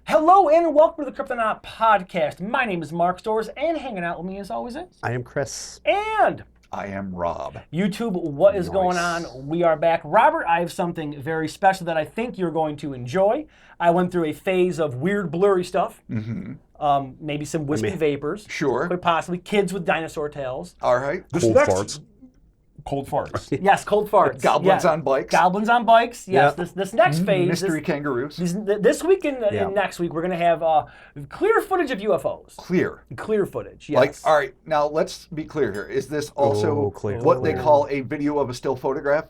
Hello and welcome to the Cryptonaut podcast. My name is Mark Stores, and hanging out with me as always is... I am Chris. And... I am Rob. YouTube, what is going on? We are back. Robert, I have something very special that I think you're going to enjoy. I went through a phase of weird, blurry stuff. Maybe some wispy vapors. Sure. Quite possibly. Kids with dinosaur tails. All right. Cold farts. Cold farts. Yes, cold farts. Goblins on bikes. Goblins on bikes. Yes. Yep. This next phase. Mystery kangaroos. This week and next week, we're going to have clear footage of UFOs. Clear footage, yes. Like, all right, now let's be clear here. Is this also what they call a video of a still photograph?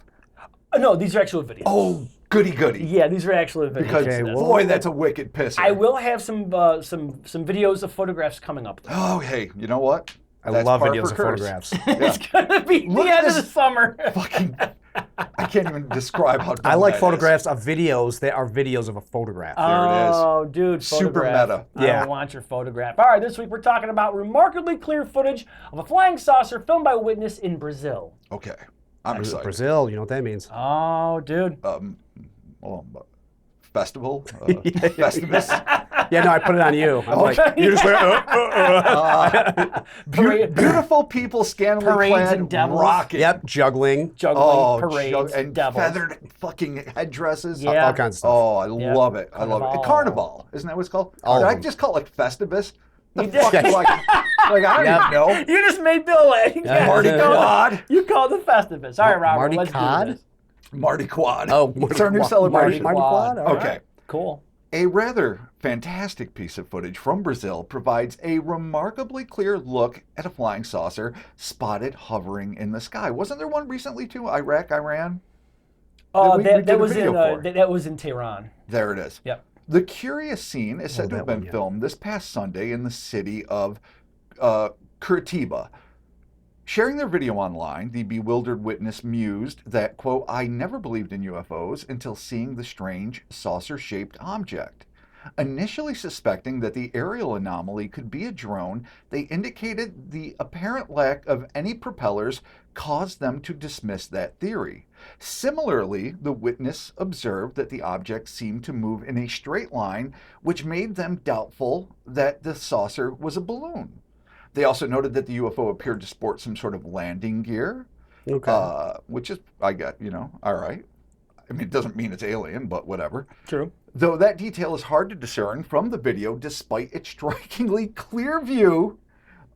No, these are actual videos. Oh, goody goody. Yeah, these are actual videos. Because, boy, that's a wicked pisser. I will have some videos of photographs coming up, though. Oh, hey, you know what? I love videos of photographs. It's going to be the end of the summer. Fucking, I can't even describe how dumb I like that photographs of videos that are videos of a photograph. There it is. Oh, dude, Super photograph. meta. I don't want your photograph. All right, this week we're talking about remarkably clear footage of a flying saucer filmed by a witness in Brazil. Okay, I'm excited. Brazil, you know what that means. Oh, dude. Festival? Festivus? Yeah, no, I put it on you. I'm like, you just went, Beautiful people, scantily Parades clad, and devils. rocking. Yep, juggling. Parades, and devils. feathered fucking headdresses. Yeah. All kinds of stuff. Oh, I love it. I love it. Carnival. Isn't that what it's called? All Did of I them. just call it like Festivus? The You did. fuck do I don't even know. You just made Bill laugh. Marty Quad. You called it Festivus. All right, Robert, Marty let's Cod? do this. Marty Quad. Oh, it's our new celebration. Marty Quad? All Okay. right. Cool. A rather fantastic piece of footage from Brazil provides a remarkably clear look at a flying saucer spotted hovering in the sky. Wasn't there one recently too? Iraq, Iran? Oh, we did that a was video in for. that was in Tehran. There it is. Yep. The curious scene is said to have that been one, yeah. filmed this past Sunday in the city of Curitiba. Sharing their video online, the bewildered witness mused that, quote, "I never believed in UFOs until seeing the strange saucer-shaped object. Initially suspecting that the aerial anomaly could be a drone, they indicated the apparent lack of any propellers caused them to dismiss that theory. Similarly, the witness observed that the object seemed to move in a straight line, which made them doubtful that the saucer was a balloon. They also noted that the UFO appeared to sport some sort of landing gear, which is, I get, all right. I mean, it doesn't mean it's alien, but whatever. True. Though that detail is hard to discern from the video, despite its strikingly clear view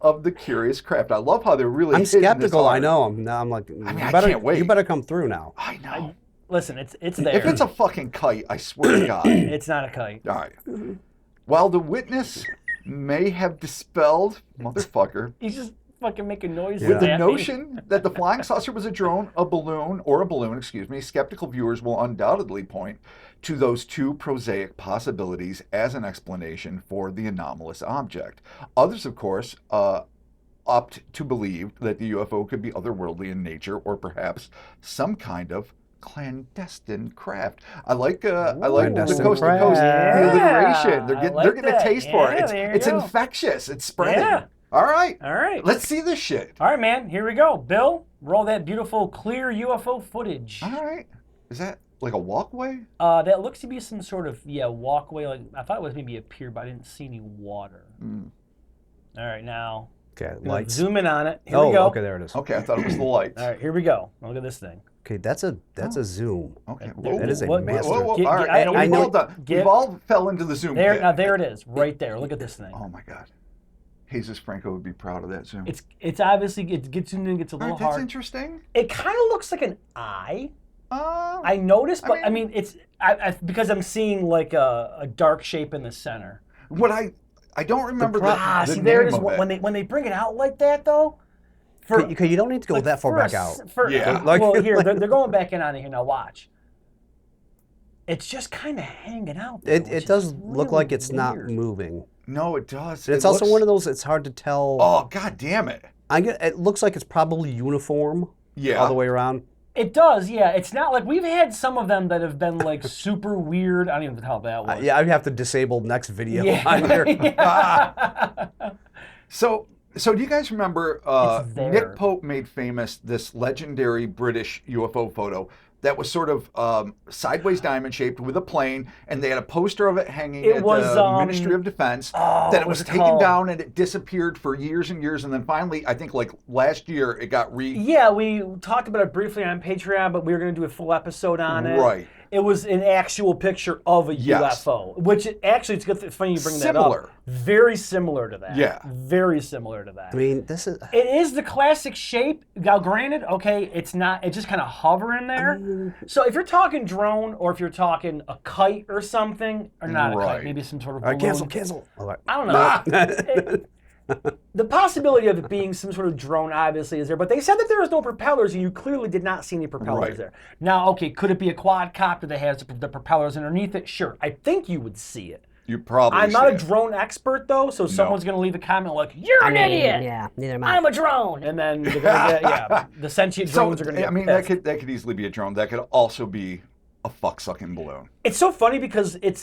of the curious craft. I love how they're really. I'm hitting skeptical. this I hard. know. I'm like, I can't wait. You better come through now. I know. Listen, it's there. If it's a fucking kite, I swear to God. It's not a kite. All right. While the witness may have dispelled, motherfucker, He's just fucking making noises. with the laughing. notion that the flying saucer was a drone, a balloon, skeptical viewers will undoubtedly point to those two prosaic possibilities as an explanation for the anomalous object. Others, of course, opt to believe that the UFO could be otherworldly in nature or perhaps some kind of clandestine craft. I like the Clandestine coast to coast, craft. the alliteration. They're I like getting a that. taste for it. Yeah, It's there you go. infectious. It's spreading. Yeah. All right. All right. Let's see this shit. All right, man. Here we go. Bill, roll that beautiful clear UFO footage. All right. Is that like a walkway? That looks to be some sort of walkway. Like I thought it was maybe a pier, but I didn't see any water. All right, now Okay, I'm gonna lights. zoom in on it. Here we go. Okay, there it is. Okay, I thought it was the lights. All right, here we go. Look at this thing. Okay, that's a zoom. Okay. That is a What- master. Whoa. Get- All get- right. I We've know- all done. get- We've all fell into the zoom There, pit. now there it is, right there. Look at this thing. Oh my God. Jesus Franco would be proud of that zoom. It's obviously it gets in and gets a All little right, that's hard. interesting. It kind of looks like an eye. I I noticed, but I mean- mean it's because I'm seeing like a dark shape in the center. what I don't remember the See, name there it is. of it. When they bring it out like that though. Okay, you don't need to go that far back out. Yeah. Well, here they're going back in on it here now. Watch. It's just kind of hanging out there, which It is does look really like it's not weird. moving. No, it does. And it's also one of those. It's hard to tell. Oh God damn it! It looks like it's probably uniform. Yeah. All the way around. It does, yeah. It's not like we've had some of them that have been like super weird. I don't even know how that was. Yeah, I have to disable next video on Yeah. here. So do you guys remember It's there. Nick Pope made famous this legendary British UFO photo that was sort of sideways diamond shaped with a plane, and they had a poster of it hanging It at was, the Ministry of Defense. oh, Then it what was was it taken called? down and it disappeared for years and years, and then finally, I think like last year, it got Yeah, we talked about it briefly on Patreon, but we were going to do a full episode on it. Right. It was an actual picture of a Yes. UFO, which actually it's good. Funny you bring that Similar. up. Very similar to that. Yeah. Very similar to that. I mean, this is. It is the classic shape. Now, granted, okay, it's not. It's just kind of hovering there. So if you're talking drone, or if you're talking a kite or something, or not a kite, Right. maybe some sort of All right, balloon. cancel. All right. I don't know. The possibility of it being some sort of drone obviously is there, but they said that there was no propellers, and you clearly did not see any propellers Right. there. Now, okay, could it be a quadcopter that has the propellers underneath it? Sure, I think you would see it. You probably. I'm not a see it. drone expert though, so someone's going to leave a comment like, "You're an idiot. Yeah, neither am I. I'm a drone," and then they're gonna get, the sentient drones are going to get I mean, pissed. that could easily be a drone. That could also be a fuck sucking balloon. It's so funny because it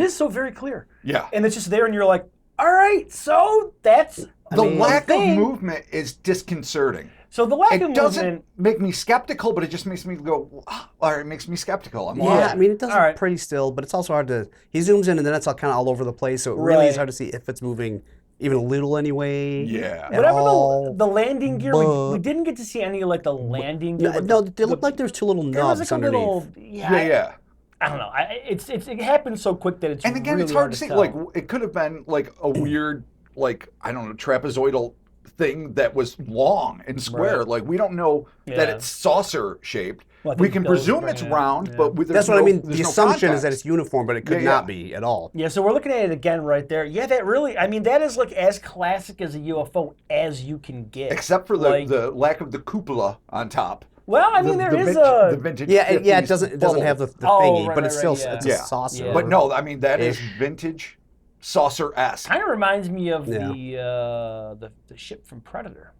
is so very clear. Yeah. And it's just there, and you're like, all right, so that's The mean, lack of thing. movement is disconcerting. So the lack It of doesn't movement. make me skeptical, but it just makes me go, or it makes me skeptical. I'm Yeah, like, I mean, it does All right. look pretty still, but it's also hard to. He zooms in and then it's all kind of all over the place, so it really is Right. hard to see if it's moving even a little anyway. Yeah. at Whatever all. the landing gear, we but- didn't get to see any like the landing gear. No, with no, the- they look like there's two little there was nubs like a underneath. little, yeah. I don't know. It happens so quick that it's And again, really it's hard to see. tell. Like, it could have been like a weird, like, I don't know, trapezoidal thing that was long and square. Right. Like, we don't know that Yeah. it's saucer shaped. Well, I We think can those presume bring it's it, round, yeah. but there's That's what I mean. there's The no assumption is that context. it's uniform, but it could Yeah, not yeah. be at all. Yeah, so we're looking at it again right there. Yeah, that really, I mean, that is like as classic as a UFO as you can get. Except for Like- the lack of the cupola on top. Well, I mean, there is the a. vintage Yeah, it 50s doesn't bubble. have the Oh, thingy, right, but it's right, still right, yeah. it's Yeah. a saucer. Yeah. But no, I mean, that is Ish. vintage saucer-esque. Kind of reminds me of Yeah. the ship from Predator.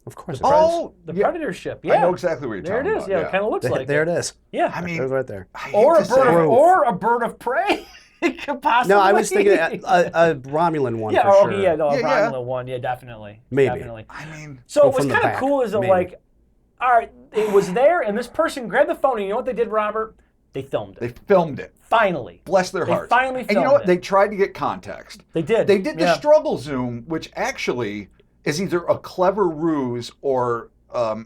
Of course. it Oh, The yeah. Predator ship. Yeah. I know exactly what you're There it talking is. about. Yeah, it kind of looks is. like There it. it is. Yeah. I mean, There's right there. I hate or to a say bird, it. or a bird of prey. It could possibly. No, I was thinking a Romulan one Yeah. for Oh, sure. yeah. No, a Yeah, yeah. Romulan one. Yeah, definitely. Maybe. Definitely. I mean, So Go what's from the kind of back, cool is that maybe. like, all right, it was there, and this person grabbed the phone, and you know what they did, Robert? They filmed they it. filmed it. Finally. Bless their They hearts. finally And you know filmed what? it. They tried to get context. They did. They did the Yeah. struggle zoom, which actually is either a clever ruse or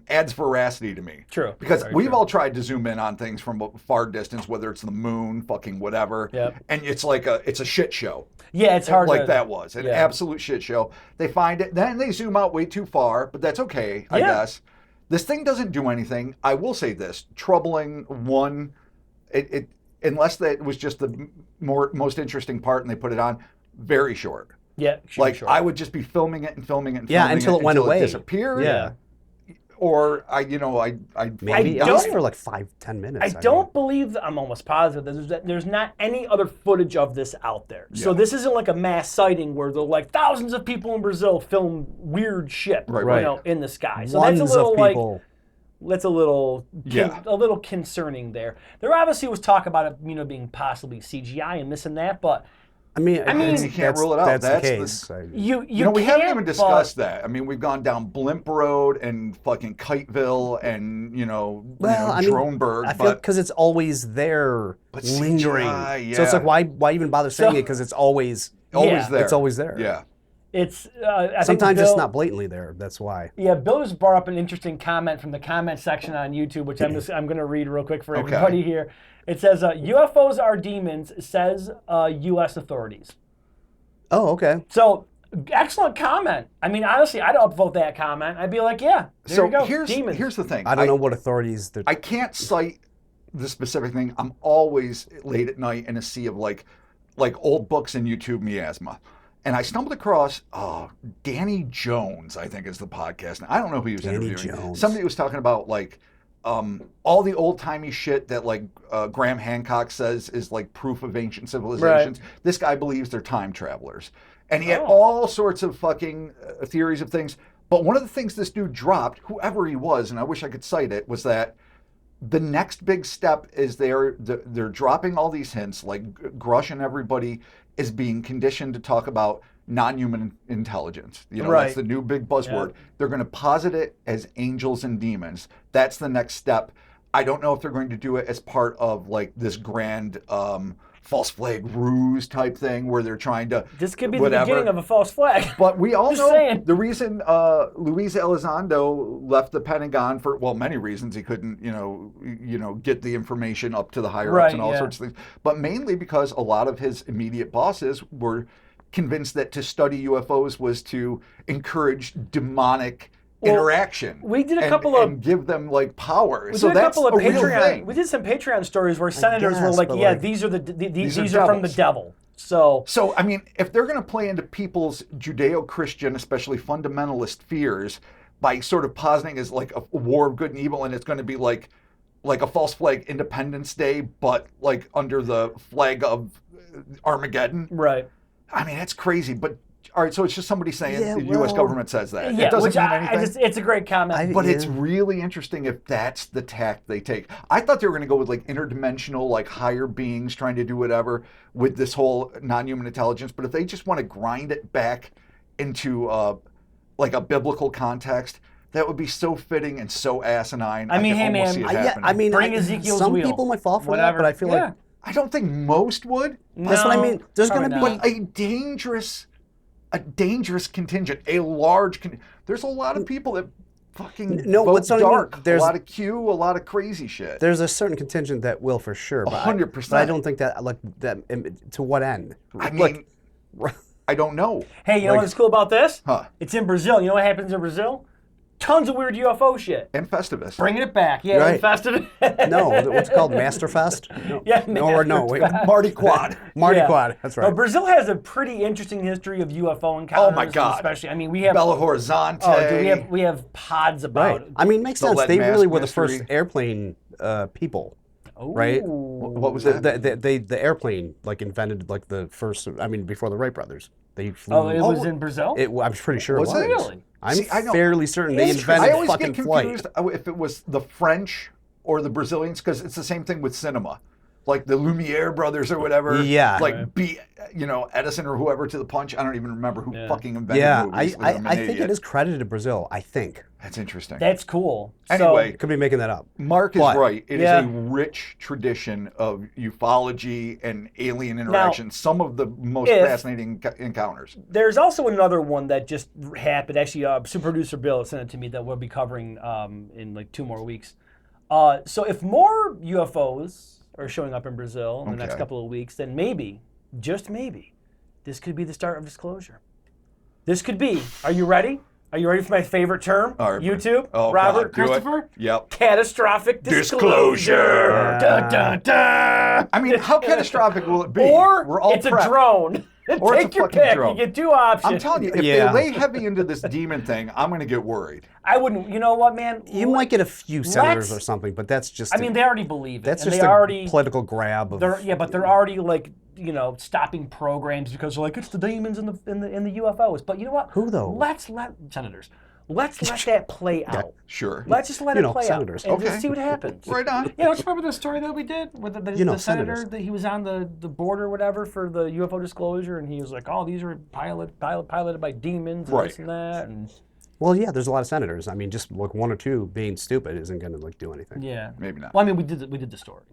adds veracity to me. True. Because Very we've true. all tried to zoom in on things from a far distance, whether it's the moon, fucking whatever, Yep. and it's like it's a shit show. Yeah, it's hard Like to, that was an yeah. absolute shit show. They find it, then they zoom out way too far, but that's okay, I Yeah. guess. This thing doesn't do anything. I will say this: troubling one. It unless that was just the most interesting part, and they put it on very short. Yeah. should be Like short. I would just be filming it and filming it and Yeah, filming until it went away. disappeared. Yeah. Or I Maybe I at least don't- for like 5-10 minutes. I mean. don't believe that. I'm almost positive that there's not any other footage of this out there. So Yeah. this isn't like a mass sighting where they're like thousands of people in Brazil film weird shit, Right. you know, in the sky. So Ones that's a little of like people. that's a little Yeah. a little concerning there. There obviously was talk about it, you know, being possibly CGI and this and that, but I mean, I mean- it's- You can't that's- rule it out. That's, That's the the- case. you we haven't can't, even discussed that. I mean, we've gone down Blimp Road and fucking Kiteville and Well, I mean, Droneberg, I feel but because it's always there, But lingering. CGI, So it's yeah. like, why even bother saying So- it? Because it's always always yeah. there. It's always there. Yeah. it's I think Sometimes Bill, it's not blatantly there. That's why. Yeah, Bill just brought up an interesting comment from the comment section on YouTube, which I'm going to read real quick for everybody here. It says, "UFOs are demons," says U.S. authorities. Oh, okay. So excellent comment. I mean, honestly, I'd upvote that comment. I'd be like, yeah, there So you go. here's demons. the thing. I don't know what authorities. I can't cite the specific thing. I'm always late at night in a sea of like old books and YouTube miasma. And I stumbled across Danny Jones, I think is the podcast. And I don't know who he was Danny interviewing. Jones. Somebody was talking about like all the old timey shit that like Graham Hancock says is like proof of ancient civilizations. This guy believes they're time travelers. And he had all sorts of fucking theories of things. But one of the things this dude dropped, whoever he was, and I wish I could cite it, was that the next big step is they're dropping all these hints, like Grush and everybody is being conditioned to talk about non-human intelligence. That's the new big buzzword. Yeah. They're going to posit it as angels and demons. That's the next step. I don't know if they're going to do it as part of like this grand false flag ruse type thing where they're trying to. This could be whatever. the beginning of a false flag. But we all Just know saying. the reason Luis Elizondo left the Pentagon for, well, many reasons. He couldn't, get the information up to the higher ups and all sorts of things. But mainly because a lot of his immediate bosses were convinced that to study UFOs was to encourage demonic interaction. We did a couple of and give them like power. We So did a that's couple of a real Patreon. thing. We did some Patreon stories where senators were guess, like, but, "Yeah, like, these are these are are from the devils. devil." So I mean, if they're going to play into people's Judeo-Christian, especially fundamentalist fears by sort of positing as like a war of good and evil, and it's going to be like a false flag Independence Day, but like under the flag of Armageddon. right. I mean, that's crazy. But all right, so it's just somebody saying Yeah, the U.S. well, government says that. Yeah, It doesn't which mean I anything. just, it's a great comment. But it's really interesting if that's the tact they take. I thought they were going to go with like interdimensional, like higher beings trying to do whatever with this whole non-human intelligence. But if they just want to grind it back into like a biblical context, that would be so fitting and so asinine. I mean, can hey, almost man, see it Yeah, happening. I mean, Bring Ezekiel's some wheel. people might fall for Whatever. that, but I feel like I don't think most would. that's what I No, mean. There's going to probably be not. A dangerous contingent, a large. There's a lot of people that fucking No, vote what's what I mean, dark. there's- a lot of Q, a lot of crazy shit. there's a certain contingent that will for sure. But 100%. But I don't think that like that. To what end? I Like, mean, I don't know. Hey, you know Like, what's cool about this? Huh. It's in Brazil. You know what happens in Brazil? Tons of weird UFO shit. And Festivus. Bringing it back. Yeah, Right. infested. no, what's it called Masterfest? No, Yeah, no, wait, Masterfest. Marty Quad. Marty Yeah. Quad. That's No, right. Brazil has a pretty interesting history of UFO encounters. Oh my God. Especially, I mean, we have. Belo Horizonte. Oh, dude, we have pods about Right. it. I mean, makes The sense. lead They really mask were the first mystery. airplane people, right? Ooh. What was that? The airplane like invented like the first. I mean, before the Wright brothers, they flew. Oh, it was in Brazil? I'm pretty sure Was it it? was. Really? I'm See, I know. fairly certain they Interesting. invented I always fucking get flight. confused if it was the French or the Brazilians, because it's the same thing with cinema. Like the Lumiere brothers or whatever. Yeah. Like beat, Edison or whoever to the punch. I don't even remember who fucking invented Yeah, movies. I I'm an think idiot. it is credited to Brazil. I think That's interesting. That's cool. Anyway, could be making that up. Mark is But- right. It is Yeah. a rich tradition of ufology and alien interaction. Some of the most if- fascinating encounters. There's also another one that just happened. Actually, super producer Bill sent it to me that we'll be covering in like 2 more weeks. So if more UFOs are showing up in Brazil in the next Okay. couple of weeks, then maybe, just maybe, this could be the start of disclosure. This could be. Are you ready? Are you ready for my favorite term? All right. YouTube? Oh, Robert, God, do it. Christopher? Yep. Catastrophic Disclosure. Dun, dun, dun. I mean, how catastrophic will it be? Or We're all it's prepped. a drone. Or it's Take a your fucking pick. drone. You get 2 options. I'm telling you, if Yeah. they lay heavy into this demon thing, I'm going to get worried. I wouldn't. You know what, man? You might get a few senators let's- or something, but that's just. I mean, they already believe it. that's and just they a already. political grab of. But they're already like stopping programs because they're like it's the demons in the UFOs. But you know what? Who, though? Let's let senators. Let's let that play out. Sure. Let's just let You it know, play senators. out and Okay. just see what happens. Right on. Yeah, don't you remember the story that we did with the senator senators. that he was on the border or whatever for the UFO disclosure, and he was like, "Oh, these are piloted by demons and Right. this and that." And Well, yeah, there's a lot of senators. I mean, just like 1 or 2 being stupid isn't going to like do anything. yeah, Maybe not. Well, I mean, we did the story,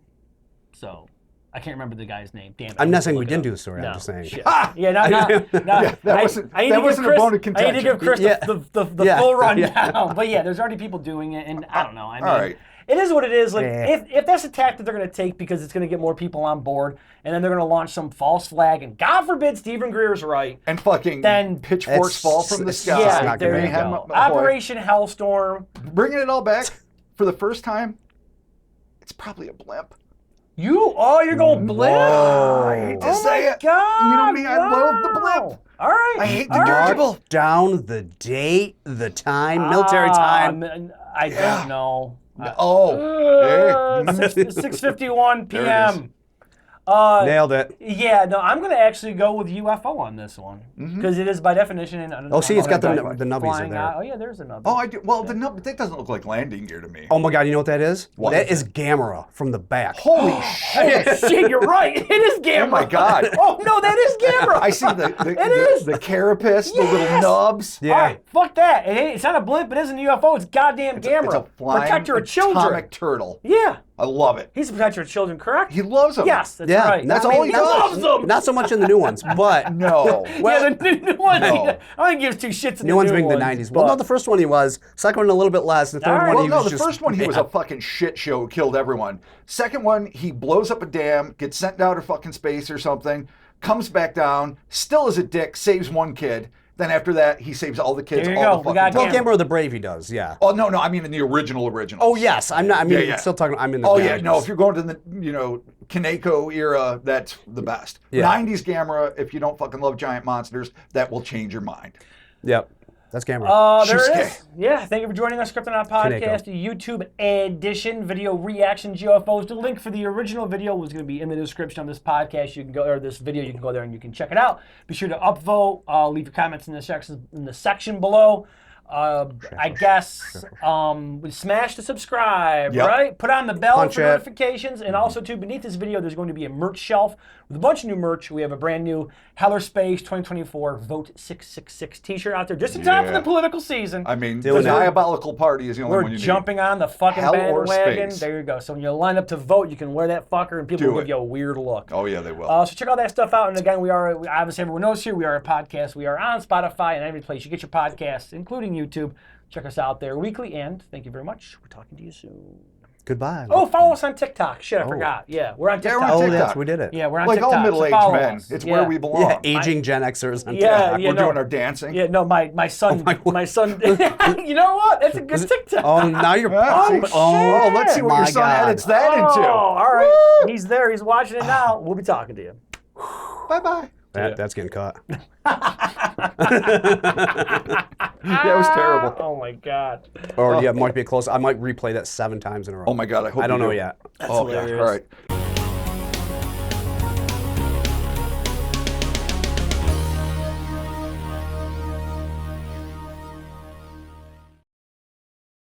so I can't remember the guy's name. Damn it! I'm I need not to saying we look it didn't up. do the story. No, I'm just saying. shit. Yeah, no. Yeah, that wasn't a bone of I need to give Chris Yeah. the Yeah. full rundown. Yeah. But yeah, there's already people doing it, and I don't know. I mean, All right. it is what it is. Like Eh. if that's a tactic they're going to take because it's going to get more people on board, and then they're going to launch some false flag, and God forbid Stephen Greer's right. And fucking Then- pitchforks It's- fall from the it's sky. just Yeah, not there gonna you happen. go. Ahoy. Operation Hellstorm. Bringing it all back for the first time, it's probably a blimp. You're going blimp. Whoa. I hate to Oh say my it. God! You know me, I love the wow. blimp. All right. I hate the all right. dirigible. Down the date, the time, military time. Man, I Yeah. don't know. Oh, hey. 6:51 There it is. p.m. Nailed it. Yeah, no, I'm going to actually go with UFO on this one because it is by definition. Oh, see, it's got the nubbies are flying there. out. Oh yeah, there's a nubby. Oh, I do. Well, the nub, that doesn't look like landing gear to me. Oh my God, you know what that is? What That is is Gamera from the back. Holy shit! Oh, shit, you're right. It is Gamera. Oh my God! Oh no, that is Gamera. I see the is. the carapace, the little nubs. Yeah. All right, fuck that. It's not a blimp. It isn't a UFO. It's goddamn Gamera. It's a flying Protector of children. atomic turtle. Yeah. I love it. He's a protector of children, correct? He loves them. Yes, that's Yeah, right. That's I mean, all he loves does. them. Not so much in the new ones, but No. Yeah, the new ones. No. I don't think he gives two shits in new the ones new being the ones, 90s. Well, no, but- the first one he was. Second one a little bit less. The third All right. one Well, he no, was the just... first one he was a fucking shit show, killed everyone. Second one, he blows up a dam, gets sent down to fucking space or something, comes back down, still is a dick, saves one kid. Then after that, he saves all the kids There you all go. the We fucking got time. Well, Gamera the Brave he does, yeah. Oh, no, I mean in the original. Oh, yes. I'm not, I mean, Yeah. still talking, I'm in the Oh, yeah, 90s. no, if you're going to the, Kaneko era, that's the best. Yeah. 90s Gamera, if you don't fucking love giant monsters, that will change your mind. Yep. That's Gamera. There it Shusuke. is. Yeah, thank you for joining us, Cryptonaut Podcast, YouTube edition, video reaction UFOs. The link for the original video was going to be in the description of this podcast. You can go, or this video, you can go there and you can check it out. Be sure to upvote. Leave your comments in the section below. I guess smash the subscribe, Yep. right? Put on the bell Punch for it. notifications, and also too beneath this video, there's going to be a merch shelf with a bunch of new merch. We have a brand new Heller Space 2024 Vote 666 T-shirt out there, just in time for Yeah. the political season. I mean, Doing the it. Diabolical Party is the only We're one you jumping on the fucking Hell or bandwagon. space. There you go. So when you line up to vote, you can wear that fucker, and people Do will it. give you a weird look. need. Oh, yeah, they will. So check all that stuff out. And again, we obviously everyone knows here, we are a podcast. We are on Spotify and every place you get your podcasts, including YouTube. Check us out there weekly. And thank you very much. We're talking to you soon. Goodbye. Oh, follow us on TikTok. Shit, I forgot. Yeah, we're on Yeah, TikTok. we're on Oh, TikTok. yes, we did it. Yeah, we're on Like TikTok. all so middle-aged follow men, us. it's Yeah. where we belong. Yeah, aging Gen Xers on Yeah, TikTok. yeah. We're no. doing our dancing. Yeah, no, my son, my son. You know what? That's a good TikTok. Oh, now you're... Ah, see? shit. Oh, let's see what My your son God. edits that Oh, into. all right. Woo! He's there. He's watching it now. We'll be talking to you. Bye-bye. That's getting caught. That was terrible. Oh my God. Or yeah, it might be close. I might replay that 7 times in a row. Oh, my God, I hope I don't you know do. yet. Oh, yeah, hilarious. all right.